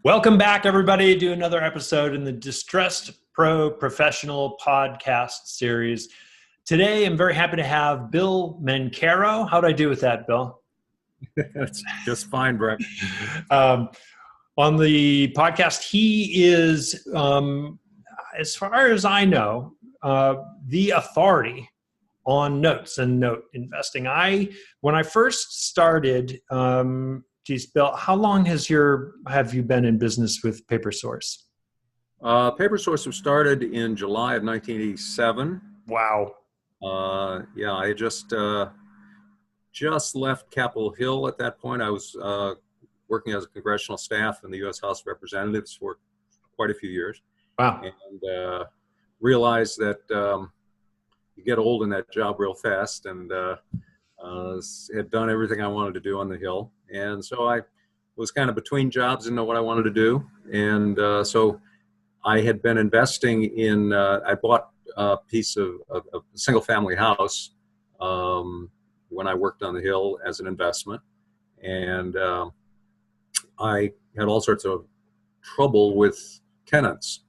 Welcome back, everybody, to another episode in the Distressed Pro Professional podcast series. Today, I'm very happy to have Bill Mencarow. How'd I do with that, Bill? That's just fine, Brett. On the podcast, he is, as far as I know, the authority on notes and note investing. When I first started, Bill, how long have you been in business with PaperSource? PaperSource was started in July of 1987. Wow. I just left Capitol Hill at that point. I was working as a congressional staff in the U.S. House of Representatives for quite a few years. Wow. And realized that you get old in that job real fast, and had done everything I wanted to do on the Hill. And so I was kind of between jobs, didn't know what I wanted to do. And so I had been investing in, I bought a piece of a single family house when I worked on the Hill as an investment. And I had all sorts of trouble with tenants.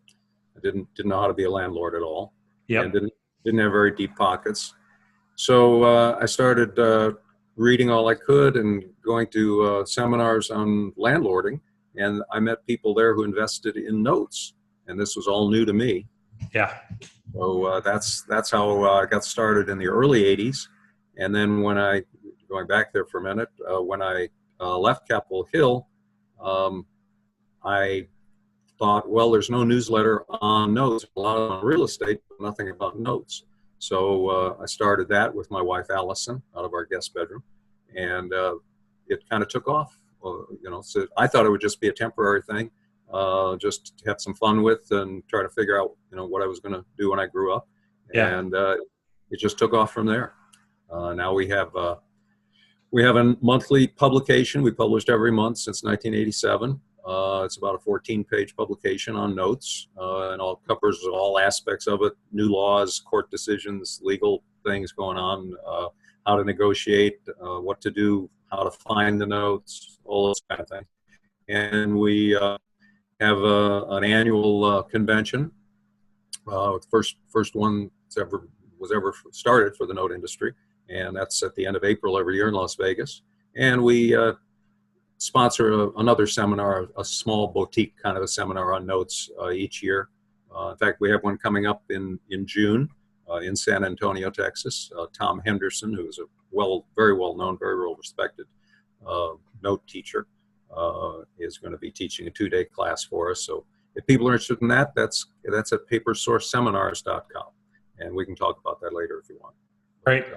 I didn't know how to be a landlord at all. Yep. And didn't have very deep pockets. So I started reading all I could and going to seminars on landlording, and I met people there who invested in notes, and this was all new to me. Yeah. So that's how I got started in the early 80s. And then going back there for a minute, when I left Capitol Hill, I thought, well, there's no newsletter on notes, a lot on real estate, but nothing about notes. So I started that with my wife, Allison, out of our guest bedroom, and it kind of took off. So I thought it would just be a temporary thing, just to have some fun with and try to figure out, what I was going to do when I grew up. Yeah. And it just took off from there. Now we have a monthly publication. We published every month since 1987. It's about a 14-page publication on notes, and all covers all aspects of it: new laws, court decisions, legal things going on, how to negotiate, what to do, how to find the notes, all those kind of things. And we have an annual convention. The first one was ever started for the note industry, and that's at the end of April every year in Las Vegas. And we sponsor another seminar, a small boutique kind of a seminar on notes each year. In fact, we have one coming up in June in San Antonio, Texas. Tom Henderson, who is a very well known, very well respected note teacher, is going to be teaching a 2-day class for us. So if people are interested in that, that's at papersourceseminars.com, and we can talk about that later if you want. Right.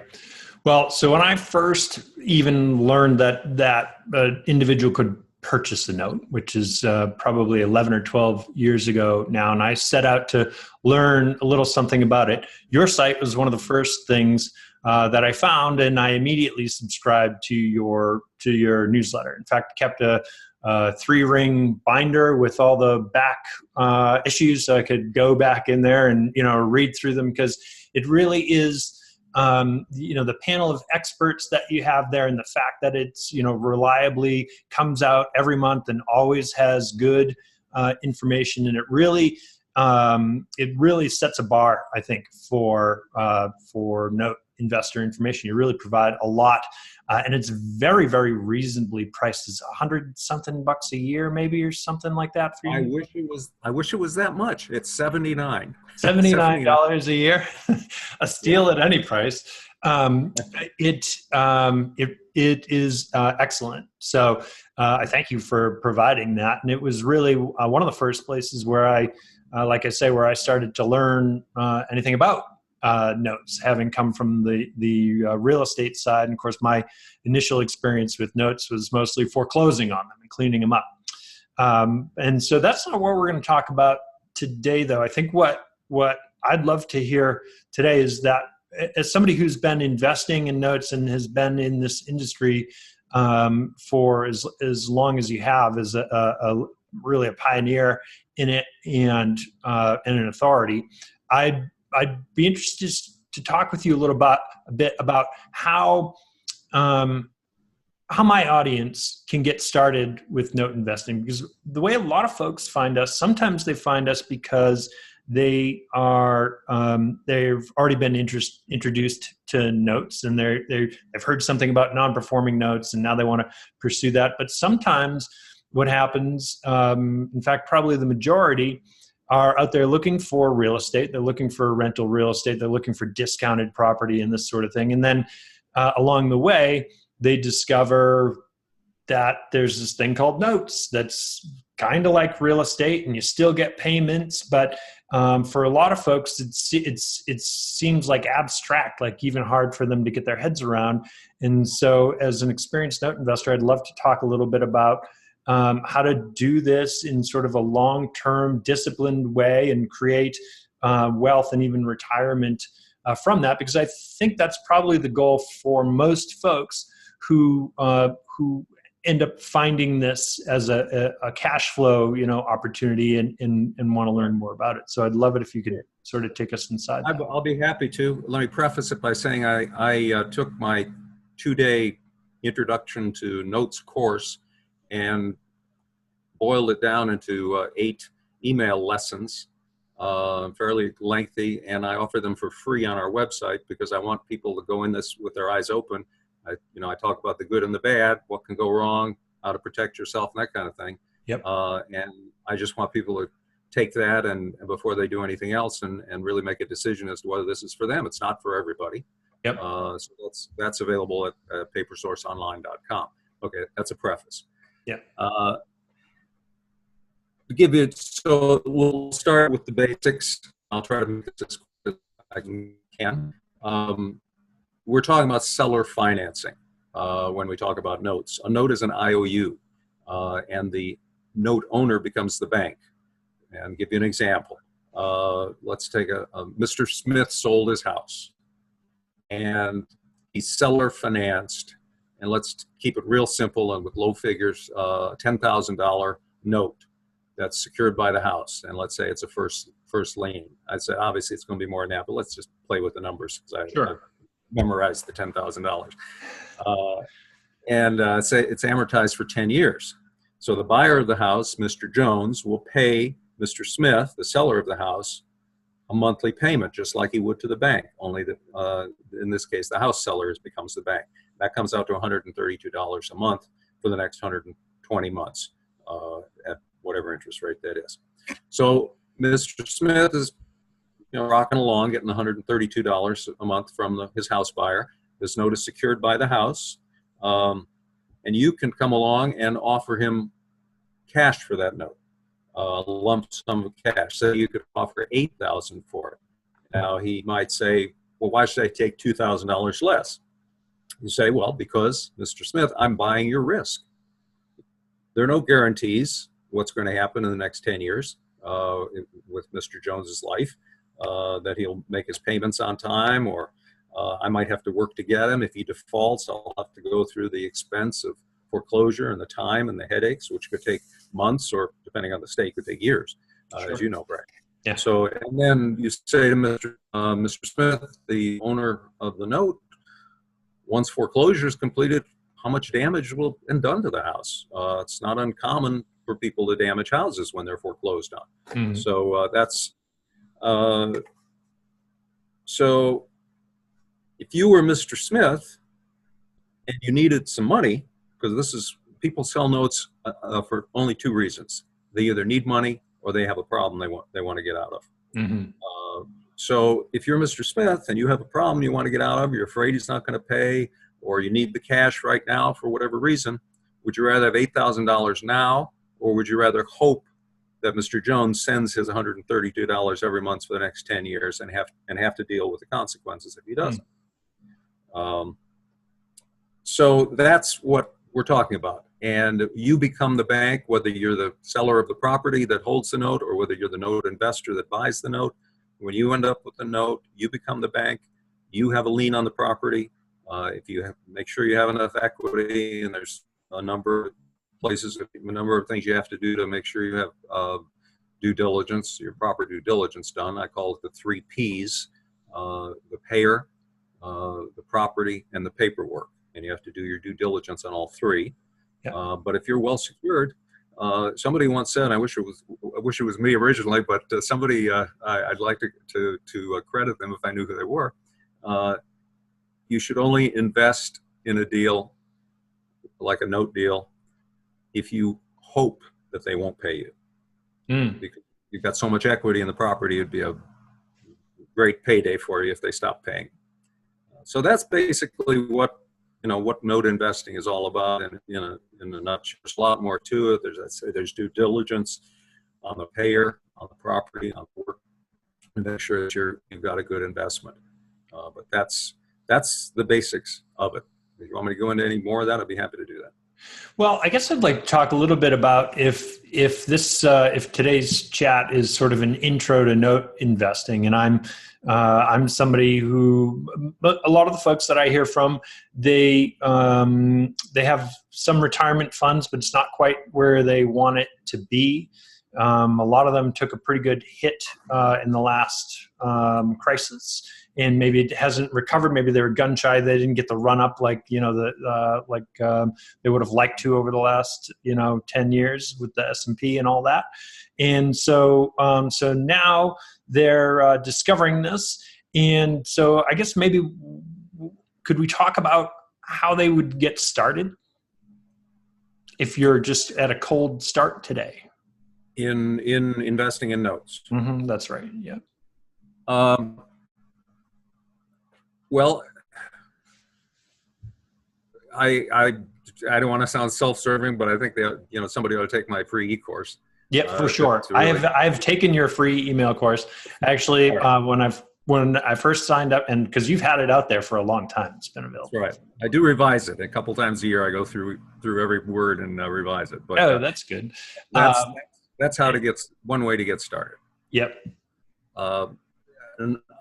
Well, so when I first even learned that an individual could purchase a note, which is probably 11 or 12 years ago now, and I set out to learn a little something about it, your site was one of the first things that I found, and I immediately subscribed to your newsletter. In fact, kept a 3-ring binder with all the back issues, so I could go back in there and read through them, because it really is. The panel of experts that you have there, and the fact that it's, reliably comes out every month and always has good information. And it really sets a bar, I think, for note investor information. You really provide a lot, and it's very, very reasonably priced. It's $100-something a year, maybe, or something like that for you. I wish it was that much. It's $79 a year, a steal at any price. It is excellent. So I thank you for providing that. And it was really one of the first places where where I started to learn anything about notes, having come from the real estate side. And of course, my initial experience with notes was mostly foreclosing on them and cleaning them up. And so that's not what we're going to talk about today, though. I think what I'd love to hear today is that, as somebody who's been investing in notes and has been in this industry for as long as you have, as really a pioneer in it and an authority, I'd be interested to talk with you a bit about how how my audience can get started with note investing, because the way a lot of folks find us, sometimes they find us because they've already been introduced to notes, and they've heard something about non-performing notes, and now they want to pursue that. But sometimes what happens, in fact, probably the majority, are out there looking for real estate. They're looking for rental real estate. They're looking for discounted property and this sort of thing. And then along the way, they discover that there's this thing called notes that's kind of like real estate, and you still get payments. But for a lot of folks, it seems like abstract, like even hard for them to get their heads around. And so as an experienced note investor, I'd love to talk a little bit about how to do this in sort of a long-term disciplined way and create wealth and even retirement from that, because I think that's probably the goal for most folks who end up finding this as a cash flow, opportunity and want to learn more about it. So I'd love it if you could sort of take us inside. I'll be happy to. Let me preface it by saying I took my 2-day introduction to notes course and boiled it down into 8 email lessons, fairly lengthy, and I offer them for free on our website because I want people to go in this with their eyes open. I talk about the good and the bad, what can go wrong, how to protect yourself, and that kind of thing. Yep. And I just want people to take that and before they do anything else and really make a decision as to whether this is for them. It's not for everybody. Yep. So that's available at papersourceonline.com. Okay, that's a preface. Yeah. To give you, so we'll start with the basics. I'll try to make this as quick as I can. We're talking about seller financing when we talk about notes. A note is an IOU, and the note owner becomes the bank. And give you an example. Let's take Mr. Smith sold his house, and he's seller financed. And let's keep it real simple and with low figures, $10,000 note that's secured by the house. And let's say it's a first lien. I'd say obviously it's going to be more than that, but let's just play with the numbers because I memorized the $10,000. And say it's amortized for 10 years. So the buyer of the house, Mr. Jones, will pay Mr. Smith, the seller of the house, a monthly payment, just like he would to the bank, only that in this case, the house seller becomes the bank. That comes out to $132 a month for the next 120 months at whatever interest rate that is. So Mr. Smith is rocking along, getting $132 a month from his house buyer. This note is secured by the house. And you can come along and offer him cash for that note, a lump sum of cash. So you could offer $8,000 for it. Now he might say, well, why should I take $2,000 less? You say, well, because, Mr. Smith, I'm buying your risk. There are no guarantees what's going to happen in the next 10 years with Mr. Jones's life, that he'll make his payments on time, or I might have to work to get him. If he defaults, I'll have to go through the expense of foreclosure and the time and the headaches, which could take months, or depending on the state, could take years, as you know, Brad. Yeah. So, and then you say to Mr. Smith, the owner of the note, once foreclosure is completed, how much damage will be done to the house? It's not uncommon for people to damage houses when they're foreclosed on. Mm-hmm. So so if you were Mr. Smith and you needed some money, because people sell notes for only 2 reasons. They either need money or they have a problem they want to get out of. Mm-hmm. So if you're Mr. Smith and you have a problem you want to get out of, you're afraid he's not going to pay, or you need the cash right now for whatever reason, would you rather have $8,000 now, or would you rather hope that Mr. Jones sends his $132 every month for the next 10 years and have to deal with the consequences if he doesn't? So that's what we're talking about. And you become the bank, whether you're the seller of the property that holds the note or whether you're the note investor that buys the note. When you end up with the note, you become the bank. You have a lien on the property. If you make sure you have enough equity, and there's a number of places, a number of things you have to do to make sure you have due diligence, your proper due diligence done. I call it the 3 Ps, the payer, the property, and the paperwork. and you have to do your due diligence on all three. Yeah. But if you're well secured, somebody once said, I wish it was me originally, but somebody I'd like to credit them if I knew who they were. You should only invest in a deal like a note deal if you hope that they won't pay you. Because you've got so much equity in the property, it'd be a great payday for you if they stop paying. So that's basically what note investing is all about in a nutshell. There's a lot more to it. There's due diligence on the payer, on the property, on the work, and make sure that you've got a good investment. But that's the basics of it. If you want me to go into any more of that, I'd be happy to do that. Well, I guess I'd like to talk a little bit about if today's chat is sort of an intro to note investing, and I'm somebody who, a lot of the folks that I hear from, they have some retirement funds, but it's not quite where they want it to be. A lot of them took a pretty good hit in the last crisis, and maybe it hasn't recovered. Maybe they were gun shy. They didn't get the run up like they would have liked to over the last 10 years with the S&P and all that. And so now they're discovering this. And so I guess maybe could we talk about how they would get started if you're just at a cold start today? In investing in notes. Mm-hmm, that's right. Yeah. Well, I don't want to sound self-serving, but I think that somebody ought to take my free e-course. Yeah, for sure. Really... I've taken your free email course. Actually, when I first signed up, and because you've had it out there for a long time, it's been available. That's right. I do revise it a couple times a year. I go through every word and revise it. But that's good. That's one way to get started. Yep.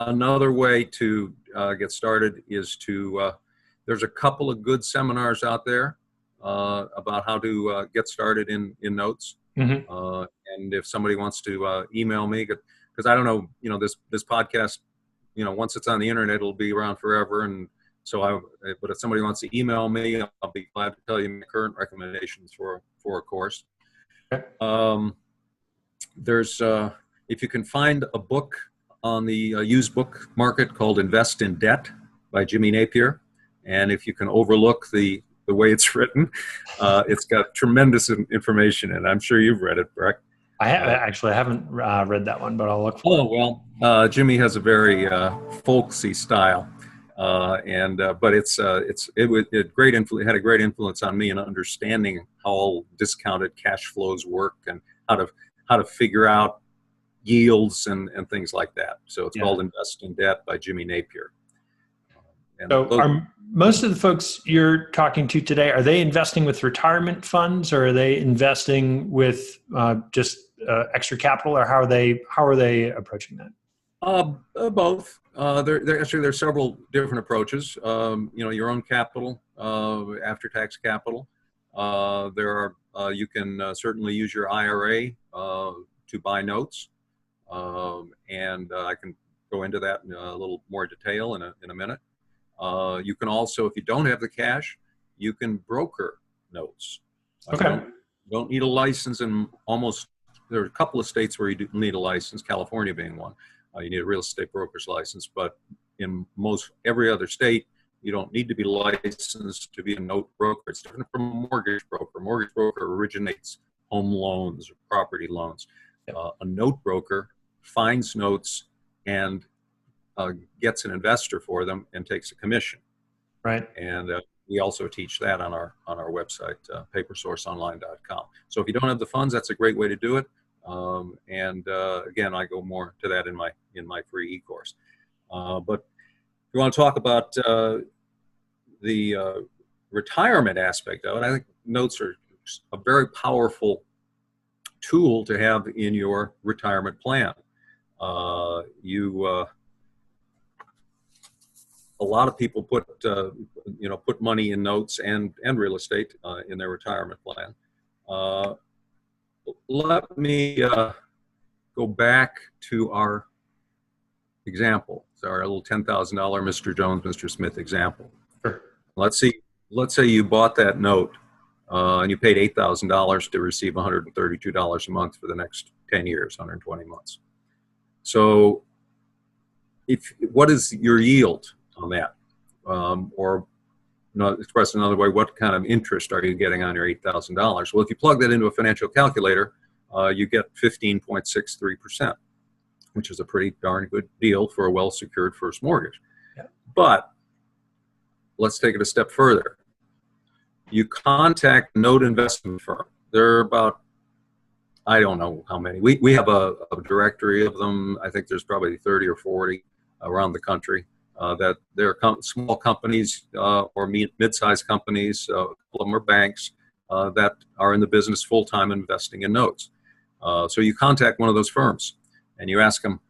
Another way to get started is there's a couple of good seminars out there about how to get started in notes. Mm-hmm. And if somebody wants to email me, because I don't know, this podcast, once it's on the internet, it'll be around forever. And so but if somebody wants to email me, I'll be glad to tell you my current recommendations for a course. Okay. There's if you can find a book on the used book market called Invest in Debt by Jimmy Napier, and if you can overlook the way it's written, it's got tremendous information, and I'm sure you've read it, Breck. I haven't read that one, but I'll look for it. Oh, well, Jimmy has a very folksy style, but it had a great influence on me in understanding how all discounted cash flows work and how to figure out yields and things like that. So it's called Invest in Debt by Jimmy Napier. Are most of the folks you're talking to today, are they investing with retirement funds, or are they investing with just extra capital, or how are they approaching that? Both. There's several different approaches. Your own capital, after-tax capital. You can certainly use your IRA to buy notes, and I can go into that in a little more detail in a minute. You can also, if you don't have the cash, you can broker notes. Okay. You don't need a license there are a couple of states where you do need a license, California being one. You need a real estate broker's license, but in every other state, you don't need to be licensed to be a note broker. It's different from a mortgage broker. A mortgage broker originates home loans or property loans. A note broker finds notes and gets an investor for them and takes a commission. Right. And we also teach that on our website, papersourceonline.com. So if you don't have the funds, that's a great way to do it. Again, I go more to that in my free e-course. But if you want to talk about the retirement aspect of it, I think notes are a very powerful tool to have in your retirement plan. A lot of people put money in notes and real estate in their retirement plan. Let me go back to our example. So our little $10,000 Mr. Jones, Mr. Smith example. Sure. Let's see let's say you bought that note and you paid $8,000 to receive $132 a month for the next 10 years, 120 months. So what is your yield on that? Or expressed another way, what kind of interest are you getting on your $8,000? Well, if you plug that into a financial calculator, you get 15.63%, which is a pretty darn good deal for a well-secured first mortgage. Yeah. But let's take it a step further. You contact a note investment firm. There are about, I don't know how many. We have a directory of them. I think there's probably 30 or 40 around the country. That they're small companies or mid-sized companies, a couple of them are banks that are in the business full-time investing in notes. So you contact one of those firms and you ask them,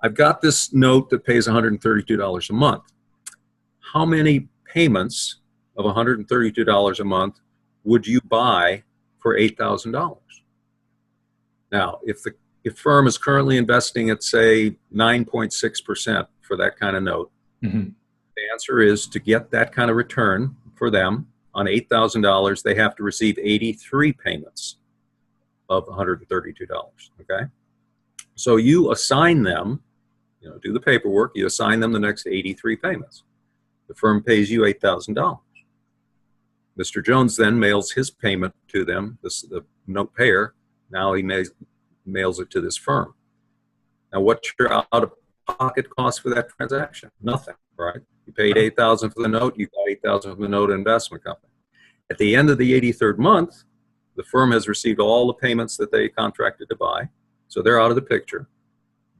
I've got this note that pays $132 a month. How many payments of $132 a month would you buy for $8,000? Now, if the firm is currently investing at, say, 9.6% for that kind of note, the answer is to get that kind of return for them on $8,000, they have to receive 83 payments of $132, okay? So you assign them, do the paperwork, you assign them the next 83 payments. The firm pays you $8,000. Mr. Jones then mails his payment to them, the note payer. Now he mails it to this firm. Now, what's your out-of-pocket cost for that transaction? Nothing, right? You paid $8,000 for the note, you got $8,000 from the note investment company. At the end of the 83rd month, the firm has received all the payments that they contracted to buy, so they're out of the picture.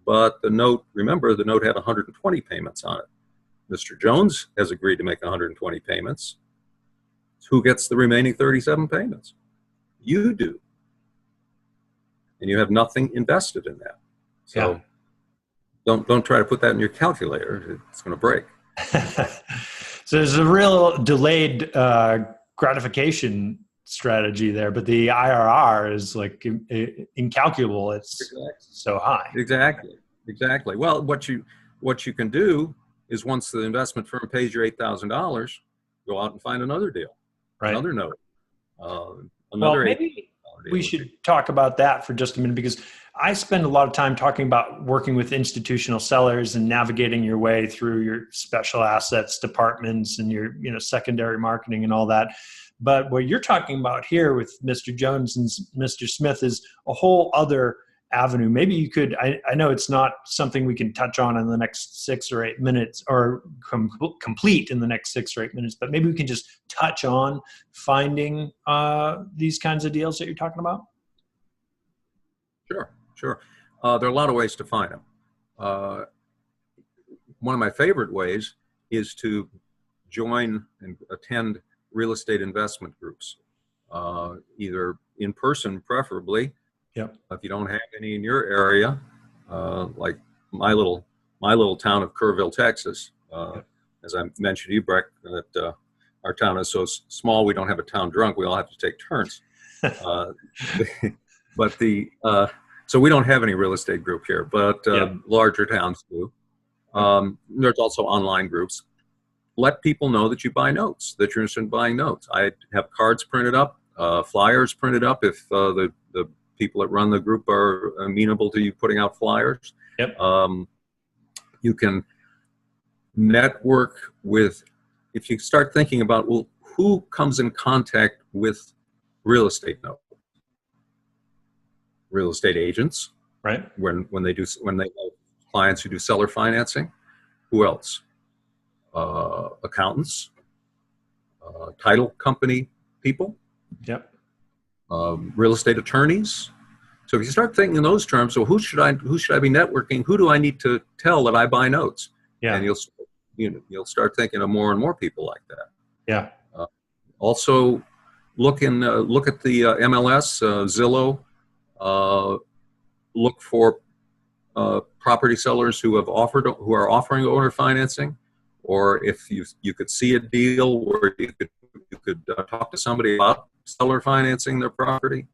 But the note, remember, the note had 120 payments on it. Mr. Jones has agreed to make 120 payments. Who gets the remaining 37 payments? You do. And you have nothing invested in that. So don't try to put that in your calculator. It's going to break. So there's a real delayed gratification strategy there, but the IRR is like incalculable. It's so high. Exactly. Well, what you can do is once the investment firm pays your $8,000, go out and find another deal, another note. Maybe we should talk about that for just a minute, because I spend a lot of time talking about working with institutional sellers and navigating your way through your special assets departments and your secondary marketing and all that. But what you're talking about here with Mr. Jones and Mr. Smith is a whole other avenue. Maybe you could, I know it's not something we can touch on in the next 6 or 8 minutes or complete in the next 6 or 8 minutes, but maybe we can just touch on finding these kinds of deals that you're talking about. Sure. There are a lot of ways to find them. One of my favorite ways is to join and attend real estate investment groups, either in person, preferably. Yep. If you don't have any in your area, like my little town of Kerrville, Texas, as I mentioned to you, Breck, that our town is so small we don't have a town drunk. We all have to take turns. So we don't have any real estate group here, but larger towns do. There's also online groups. Let people know that you buy notes, that you're interested in buying notes. I have cards printed up, flyers printed up if the people that run the group are amenable to you putting out flyers. Yep. You can network with, if you start thinking about, well, who comes in contact with real estate notes? Real estate agents, right? When they have clients who do seller financing. Who else? Accountants, title company people. Yep. Real estate attorneys. So if you start thinking in those terms, so who should I be networking? Who do I need to tell that I buy notes? Yeah. And you'll start thinking of more and more people like that. Yeah. Also, look at the MLS, Zillow. Look for property sellers who are offering owner financing, or if you could see a deal where you could talk to somebody about seller financing their property.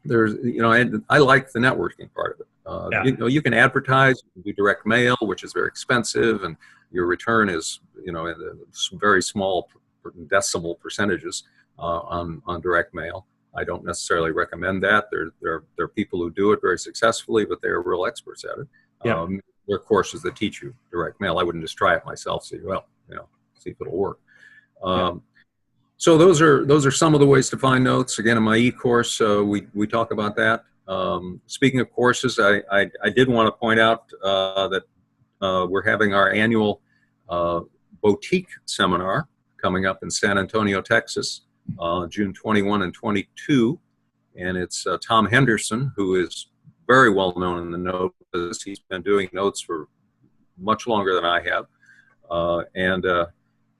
there's, and I like the networking part of it. Yeah. You can advertise, you can do direct mail, which is very expensive, and your return is, in very small decimal percentages on direct mail. I don't necessarily recommend that. There are people who do it very successfully, but they're real experts at it. Yeah. There are courses that teach you direct mail. I wouldn't just try it myself. See if it'll work. So those are some of the ways to find notes. Again, in my e-course, we talk about that. Speaking of courses, I did want to point out that we're having our annual boutique seminar coming up in San Antonio, Texas, June 21 and 22. And it's Tom Henderson, who is very well known in the note business. He's been doing notes for much longer than I have. And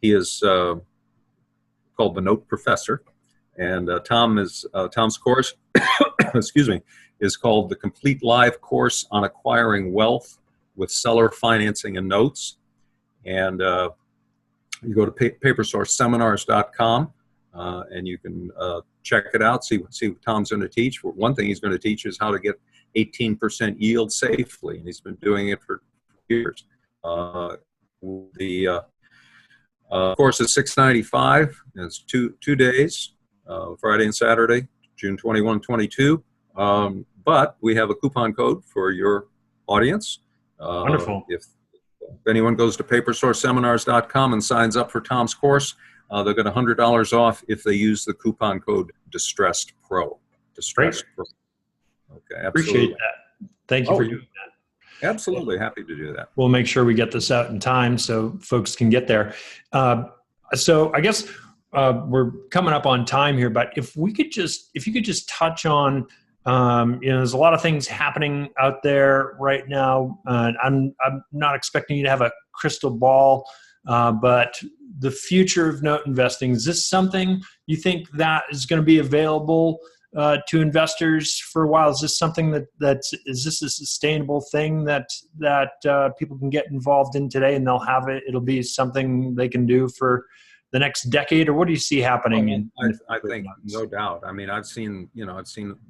he is called the Note Professor. And Tom's course, excuse me, is called the Complete Live Course on Acquiring Wealth with Seller Financing and Notes. And you go to papersourceseminars.com and you can check it out, see what Tom's going to teach. One thing he's going to teach is how to get 18% yield safely, and he's been doing it for years. The course is $695. It's two days, Friday and Saturday, June 21, 22. But we have a coupon code for your audience. Wonderful. If anyone goes to papersourceseminars.com and signs up for Tom's course, they'll get $100 off if they use the coupon code Distressed Pro. Distressed Pro. Okay, absolutely. Appreciate that. Thank you for doing that. Absolutely, happy to do that. We'll make sure we get this out in time so folks can get there. So I guess we're coming up on time here, but if you could just touch on, there's a lot of things happening out there right now. I'm not expecting you to have a crystal ball, but the future of note investing, is this something you think that is going to be available to investors for a while? Is this something is this a sustainable thing that people can get involved in today, and it'll be something they can do for the next decade? Or what do you see happening? I think no doubt. I mean, I've seen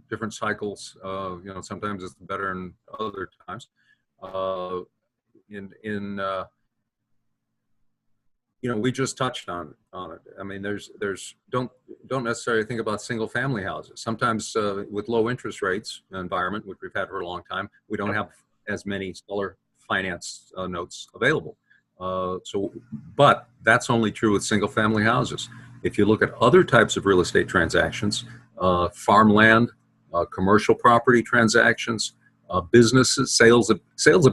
different cycles. Sometimes it's better than other times. We just touched on it. I mean, don't necessarily think about single family houses. Sometimes with low interest rates environment, which we've had for a long time, we don't have as many seller finance notes available. But that's only true with single family houses. If you look at other types of real estate transactions, farmland, commercial property transactions, businesses, sales of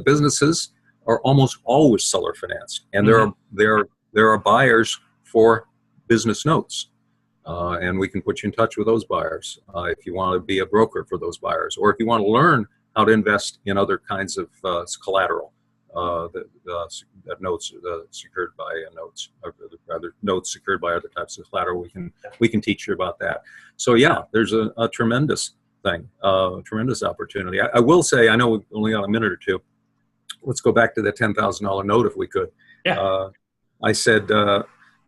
businesses are almost always seller financed, and there are buyers for business notes, and we can put you in touch with those buyers if you want to be a broker for those buyers, or if you want to learn how to invest in other kinds of collateral, that notes secured by notes, or rather notes secured by other types of collateral. We can teach you about that. So yeah, there's a tremendous thing, tremendous opportunity. I will say, I know we've only got a minute or two. Let's go back to that $10,000 note if we could. Yeah. I said,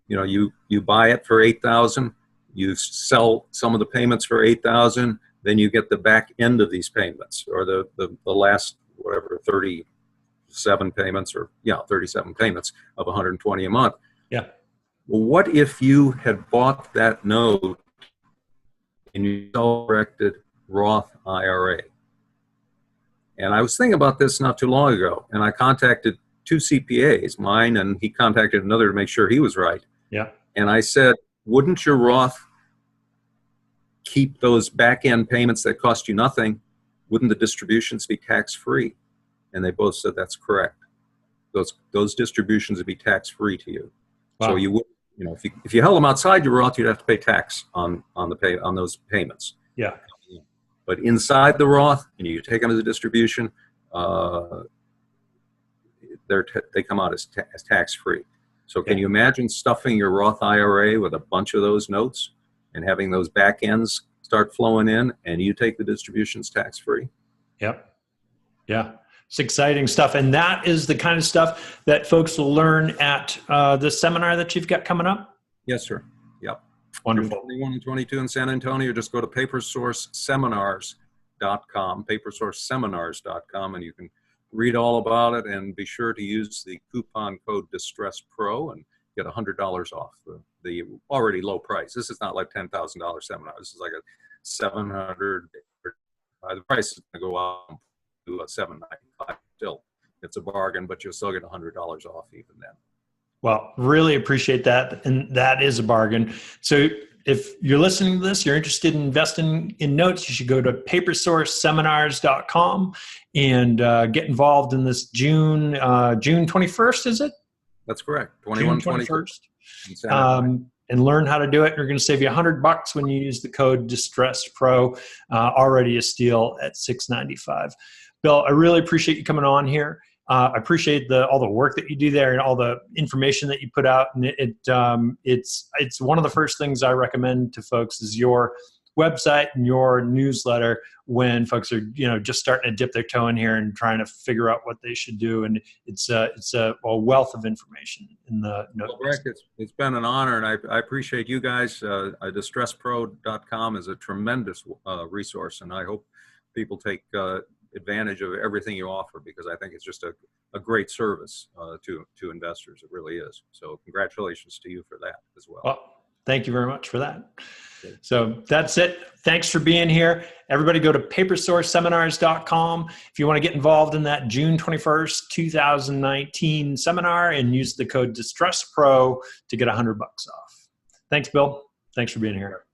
you buy it for $8,000, you sell some of the payments for $8,000, then you get the back end of these payments, or the last, 37 payments, 37 payments of $120 a month. Yeah. Well, what if you had bought that note in your self-directed Roth IRA? And I was thinking about this not too long ago, and I contacted two CPAs, mine, and he contacted another to make sure he was right. Yeah. And I said, wouldn't your Roth keep those back-end payments that cost you nothing? Wouldn't the distributions be tax-free? And they both said that's correct. Those distributions would be tax-free to you. Wow. So you would, if you held them outside your Roth, you'd have to pay tax on those payments. Yeah. But inside the Roth, and you take them as a distribution, they come out as tax-free. So can you imagine stuffing your Roth IRA with a bunch of those notes and having those back ends start flowing in, and you take the distributions tax-free? Yep. Yeah. It's exciting stuff. And that is the kind of stuff that folks will learn at the seminar that you've got coming up? Yes, sir. Yep. Wonderful. June 21 and 22 in San Antonio. Just go to papersourceseminars.com, papersourceseminars.com, and you can read all about it, and be sure to use the coupon code DistressPro and get $100 off the already low price. This is not like $10,000 seminar. This is like a 700. The price is going to go up to $795. Still, it's a bargain, but you'll still get $100 off even then. Well, really appreciate that. And that is a bargain. So if you're listening to this, you're interested in investing in notes, you should go to papersourceseminars.com and get involved in this June 21st, is it? That's correct. 21, June 21st. And learn how to do it. You're going to save you $100 when you use the code DistressPro. Already a steal at $695. Bill, I really appreciate you coming on here. I appreciate all the work that you do there and all the information that you put out. And it's one of the first things I recommend to folks is your website and your newsletter when folks are just starting to dip their toe in here and trying to figure out what they should do. And it's a wealth of information in the notes. Well, Rick, it's been an honor, and I appreciate you guys. DistressPro.com is a tremendous resource, and I hope people take advantage of everything you offer, because I think it's just a great service to investors. It really is. So congratulations to you for that as well. Well, thank you very much for that. So that's it. Thanks for being here. Everybody go to papersourceseminars.com if you want to get involved in that June 21st, 2019 seminar, and use the code DistressPro to get $100 off. Thanks, Bill. Thanks for being here.